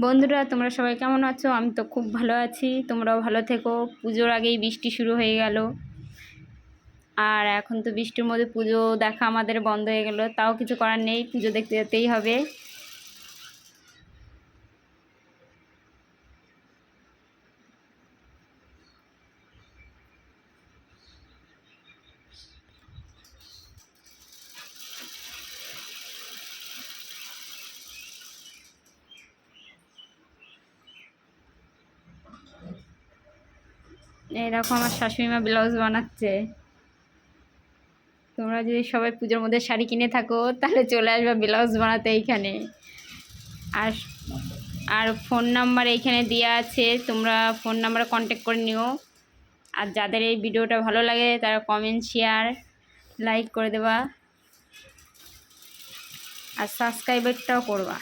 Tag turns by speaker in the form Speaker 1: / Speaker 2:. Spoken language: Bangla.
Speaker 1: বন্ধুরা তোমরা সবাই কেমন আছো? আমি তো খুব ভালো আছি, তোমরাও ভালো থেকো। পুজোর আগেই বৃষ্টি শুরু হয়ে গেল, আর এখন তো বৃষ্টির মধ্যে পুজো দেখা আমাদের বন্ধ হয়ে গেল। তাও কিছু করার নেই, পুজো দেখতে যেতেই হবে। এই দেখো আমার শাশুড়ি মা ব্লাউজ বানাচ্ছে। তোমরা যদি সবাই পুজোর মধ্যে শাড়ি কিনে থাকো তাহলে চলে আসবে ব্লাউজ বানাতে এইখানে। আর আর ফোন নাম্বার এইখানে দেওয়া আছে, তোমরা ফোন নাম্বারে কন্ট্যাক্ট করে নিও। আর যাদের এই ভিডিওটা ভালো লাগে তারা কমেন্ট, শেয়ার, লাইক করে দেবা, আর সাবস্ক্রাইবারটাও করবা।